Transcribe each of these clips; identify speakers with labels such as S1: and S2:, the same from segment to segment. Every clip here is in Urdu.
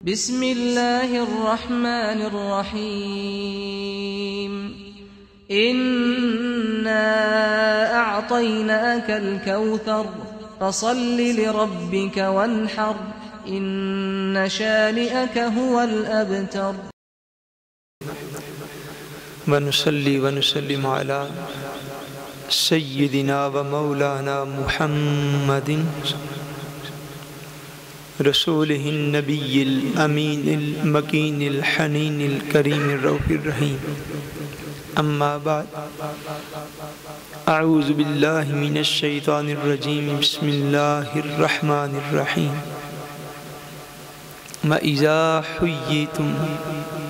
S1: بسم اللہ الرحمن الرحیم انا اعطیناک الکوثر فصل لربک وانحر ان شانئک هو الابتر
S2: ونصلي ونسلم على سيدنا ومولانا محمد رسوله النبي الأمين المكين الحنين الكريم الرؤوف الرحيم أما بعد أعوذ بالله من الشيطان الرجيم بسم الله الرحمن الرحيم وَإِذَا حُيِّيتُمْ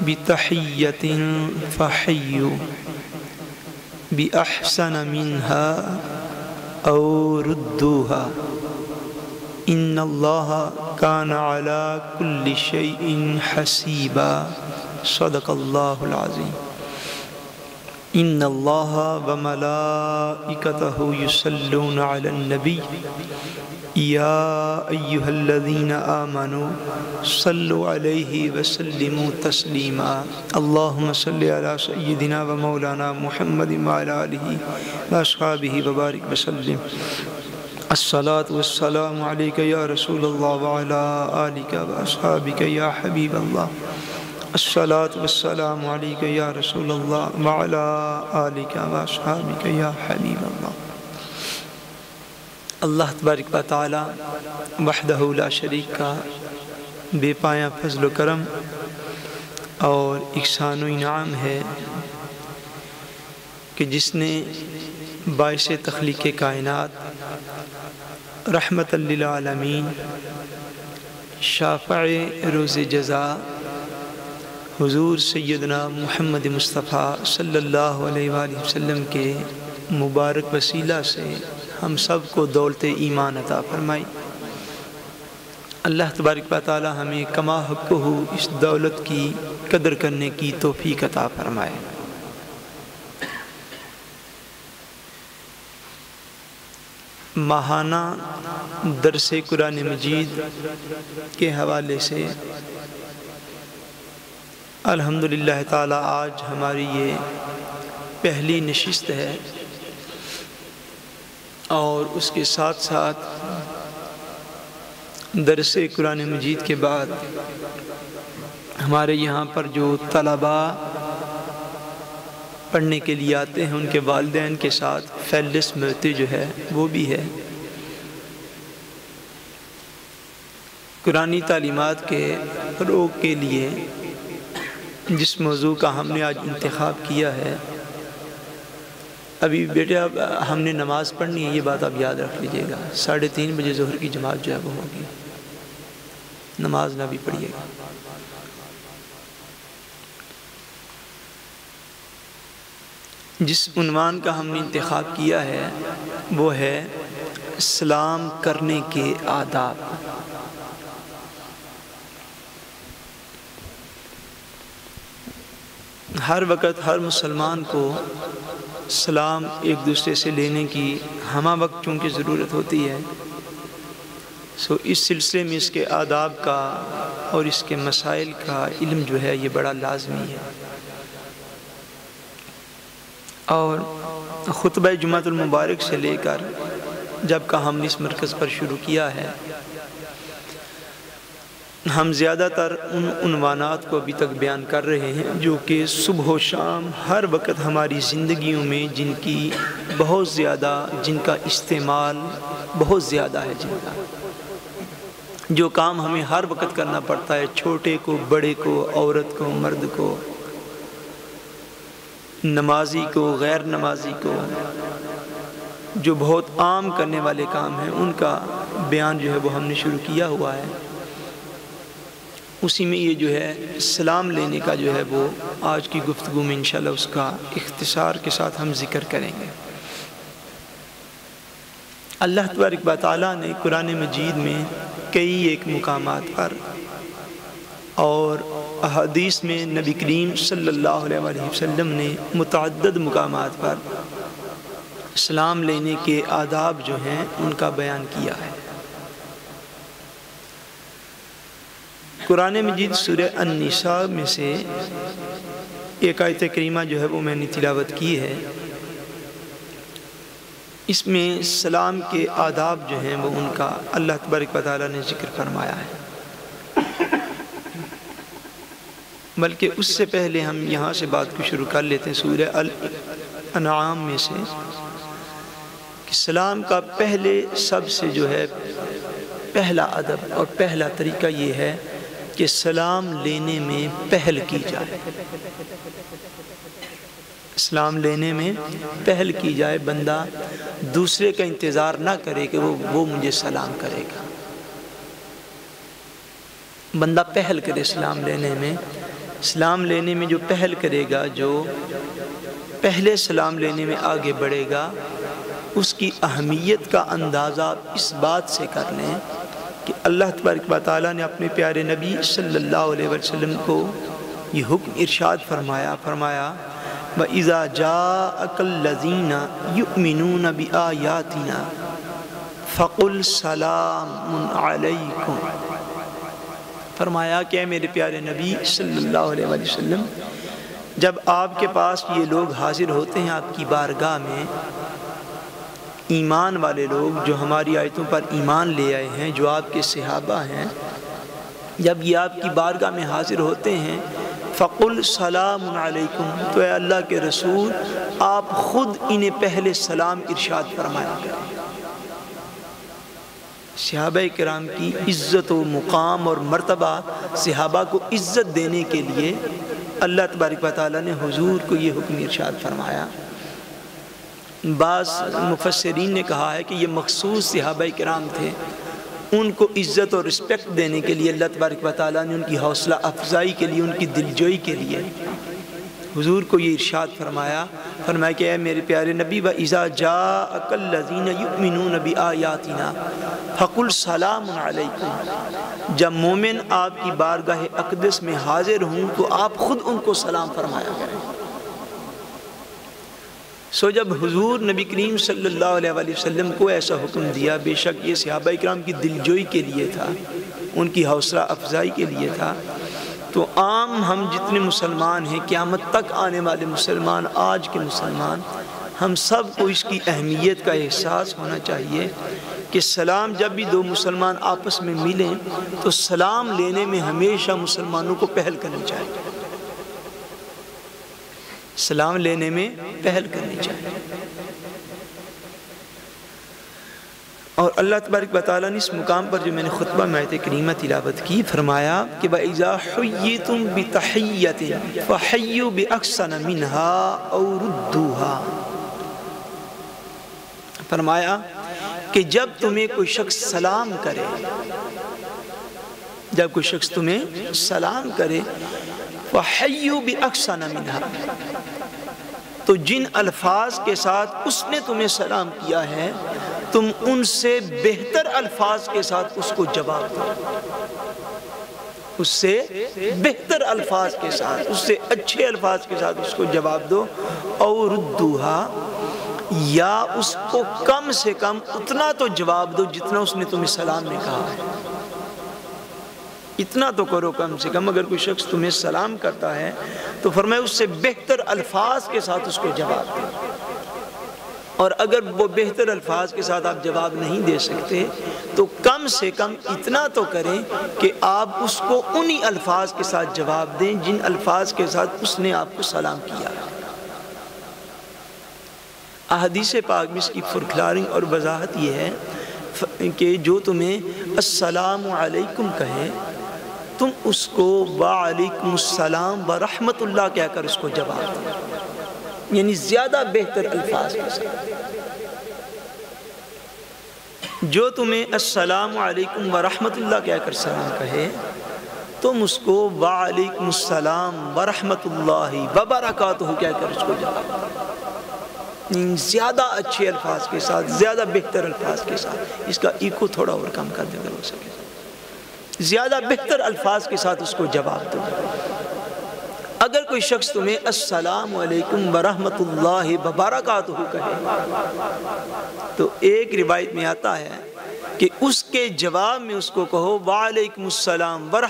S2: بِتَحِيَّةٍ فَحَيُّوا بِأَحْسَنَ مِنْهَا أَوْ رُدُّوهَا إِنَّ اللَّهَ كَانَ عَلَى كُلِّ شَيْءٍ حَسِيبًا صدق الله العظيم إِنَّ اللَّهَ وَمَلَائِكَتَهُ يُصَلُّونَ عَلَى النَّبِيِّ يا أيها الذين آمنوا صلوا عليه وسلموا تسليما اللهم صل على سيدنا ومولانا محمد وعلى آله وأصحابه وبارك وسلم الصلاة والسلام عليك يا رسول الله وعلى آلك وأصحابك يا حبيب الله الصلاة والسلام عليك يا رسول الله وعلى آلك وأصحابك يا حبيب الله اللہ تبارک و تعالی وحدہ لا شریک کا بے پایہ فضل و کرم اور احسان و انعام ہے کہ جس نے باعث تخلیق کائنات رحمت للعالمین شافع روز جزا حضور سیدنا محمد مصطفیٰ صلی اللہ علیہ وآلہ وسلم کے مبارک وسیلہ سے ہم سب کو دولت ایمان عطا فرمائی۔ اللہ تبارک و تعالی ہمیں کما حق ہو اس دولت کی قدر کرنے کی توفیق عطا فرمائے۔ ماہانہ درس قرآن مجید کے حوالے سے الحمدللہ تعالی آج ہماری یہ پہلی نشست ہے اور اس کے ساتھ ساتھ درس قرآن مجید کے بعد ہمارے یہاں پر جو طلباء پڑھنے کے لیے آتے ہیں ان کے والدین کے ساتھ فہرست مرتے جو ہے وہ بھی ہے۔ قرآنی تعلیمات کے فروغ کے لیے جس موضوع کا ہم نے آج انتخاب کیا ہے، ابھی بیٹے اب ہم نے نماز پڑھنی ہے، یہ بات آپ یاد رکھ لیجئے گا۔ 3:30 بجے ظہر کی جماعت جو ہے وہ ہوگی، نماز نہ بھی پڑھیے گا۔ جس عنوان کا ہم نے انتخاب کیا ہے وہ ہے سلام کرنے کے آداب۔ ہر وقت ہر مسلمان کو سلام ایک دوسرے سے لینے کی ہمہ وقت چونکہ ضرورت ہوتی ہے، اس سلسلے میں اس کے آداب کا اور اس کے مسائل کا علم جو ہے یہ بڑا لازمی ہے۔ اور خطبہ جمعۃ المبارک سے لے کر جب کا ہم نے اس مرکز پر شروع کیا ہے، ہم زیادہ تر ان عنوانات کو ابھی تک بیان کر رہے ہیں جو کہ صبح و شام ہر وقت ہماری زندگیوں میں جن کا استعمال بہت زیادہ ہے، جو کام ہمیں ہر وقت کرنا پڑتا ہے، چھوٹے کو، بڑے کو، عورت کو، مرد کو، نمازی کو، غیر نمازی کو، جو بہت عام کرنے والے کام ہیں ان کا بیان جو ہے وہ ہم نے شروع کیا ہوا ہے۔ اسی میں یہ جو ہے سلام لینے کا جو ہے وہ آج کی گفتگو میں انشاءاللہ اس کا اختصار کے ساتھ ہم ذکر کریں گے۔ اللہ تبارک و تعالیٰ نے قرآن مجید میں کئی ایک مقامات پر اور احادیث میں نبی کریم صلی اللہ علیہ وسلم نے متعدد مقامات پر سلام لینے کے آداب جو ہیں ان کا بیان کیا ہے۔ قرآن مجید سورہ النساء میں سے ایک آیت کریمہ جو ہے وہ میں نے تلاوت کی ہے. اس میں سلام کے آداب جو ہیں وہ ان کا اللہ تبارک و تعالیٰ نے ذکر فرمایا ہے. بلکہ اس سے پہلے ہم یہاں سے بات کو شروع کر لیتے ہیں سورہ الانعام میں سے کہ سلام کا پہلے سب سے جو ہے پہلا ادب اور پہلا طریقہ یہ ہے کہ سلام لینے میں پہل کی جائے. سلام لینے میں پہل کی جائے. بندہ دوسرے کا انتظار نہ کرے کہ وہ مجھے سلام کرے گا. بندہ پہل کرے سلام لینے میں. سلام لینے میں جو پہل کرے گا، جو پہلے سلام لینے میں آگے بڑھے گا، اس کی اہمیت کا اندازہ اس بات سے کر لیں کہ اللہ تبارک و تعالیٰ نے اپنے پیارے نبی صلی اللہ علیہ وسلم کو یہ حکم ارشاد فرمایا وَإِذَا جَاءَكَ الَّذِينَ يُؤْمِنُونَ بِآيَاتِنَا فَقُلْ سَلَامٌ عَلَيْكُمْ. فرمایا کہ اے میرے پیارے نبی صلی اللہ علیہ وسلم، جب آپ کے پاس یہ لوگ حاضر ہوتے ہیں آپ کی بارگاہ میں، ایمان والے لوگ جو ہماری آیتوں پر ایمان لے آئے ہیں، جو آپ کے صحابہ ہیں، جب یہ آپ کی بارگاہ میں حاضر ہوتے ہیں فَقُلْ سَلَامٌ عَلَيْكُمْ، تو اے اللہ کے رسول آپ خود انہیں پہلے سلام ارشاد فرمایا کریں. صحابہ کرام کی عزت و مقام اور مرتبہ، صحابہ کو عزت دینے کے لیے اللہ تبارک و تعالیٰ نے حضور کو یہ حکم ارشاد فرمایا. بعض مفسرین نے کہا ہے کہ یہ مخصوص صحابہ کرام تھے، ان کو عزت اور رسپیکٹ دینے کے لیے اللہ تبارک و تعالیٰ نے ان کی حوصلہ افزائی کے لیے، ان کی دلجوئی کے لیے حضور کو یہ ارشاد فرمایا کہ اے میرے پیارے نبی وَإِذَا جَاءَكَ الَّذِينَ يُؤْمِنُونَ بِآيَاتِنَا فَقُلْ سَلَامٌ عَلَيْكُمْ. جب مومن آپ کی بارگاہ اقدس میں حاضر ہوں تو آپ خود ان کو سلام فرمایا کریں. جب حضور نبی کریم صلی اللہ علیہ وسلم کو ایسا حکم دیا، بے شک یہ صحابہ کرام کی دلجوئی کے لیے تھا، ان کی حوصلہ افزائی کے لیے تھا، تو عام ہم جتنے مسلمان ہیں، قیامت تک آنے والے مسلمان، آج کے مسلمان، ہم سب کو اس کی اہمیت کا احساس ہونا چاہیے کہ سلام جب بھی دو مسلمان آپس میں ملیں تو سلام لینے میں ہمیشہ مسلمانوں کو پہل کرنی چاہیے. سلام لینے میں پہل کرنی چاہیے. اور اللہ تبارک و تعالیٰ نے اس مقام پر جو میں نے خطبہ میں آیت کریمہ تلاوت کی، فرمایا کہ وَإِذَا حُيِّيتُم بِتَحِيَّةٍ فَحَيُّوا بِأَحْسَنَ مِنْهَا أَوْ رُدُّوهَا. فرمایا کہ جب تمہیں کوئی شخص سلام کرے، جب کوئی شخص تمہیں سلام کرے فَحَيُّوا بِأَحْسَنَ مِنْهَا، تو جن الفاظ کے ساتھ اس نے تمہیں سلام کیا ہے تم ان سے بہتر الفاظ کے ساتھ اس کو جواب دو. اس سے بہتر الفاظ کے ساتھ، اس سے اچھے الفاظ کے ساتھ اس کو جواب دو. اور ردوہا، یا اس کو کم سے کم اتنا تو جواب دو جتنا اس نے تمہیں سلام میں کہا ہے. اتنا تو کرو کم سے کم. اگر کوئی شخص تمہیں سلام کرتا ہے تو فرمایا اس سے بہتر الفاظ کے ساتھ اس کو جواب دو. اور اگر وہ بہتر الفاظ کے ساتھ آپ جواب نہیں دے سکتے تو کم سے کم اتنا تو کریں کہ آپ اس کو انہی الفاظ کے ساتھ جواب دیں جن الفاظ کے ساتھ اس نے آپ کو سلام کیا. احادیث پاک میں اس کی فرکلارنگ اور وضاحت یہ ہے کہ جو تمہیں السلام علیکم کہے تم اس کو وعلیکم السلام ورحمت اللہ کہہ کر اس کو جواب دو، یعنی زیادہ بہتر الفاظ کے ساتھ. جو تمہیں السلام علیکم ورحمت اللہ کہہ کر سلام کہے تم اس کو وعلیکم السلام ورحمت اللہ وبرکاتہ کہہ کر اس کو جواب دو، زیادہ اچھے الفاظ کے ساتھ، زیادہ بہتر الفاظ کے ساتھ. اس کا ایکو تھوڑا اور کم کر دے اگر ہو سکے. زیادہ بہتر الفاظ کے ساتھ اس کو جواب دو. اگر کوئی شخص تمہیں السلام علیکم ورحمت اللہ وبرکاتہ کہے تو ایک روایت میں آتا ہے کہ اس کے جواب میں اس کو کہو وعلیکم السلام ورحمت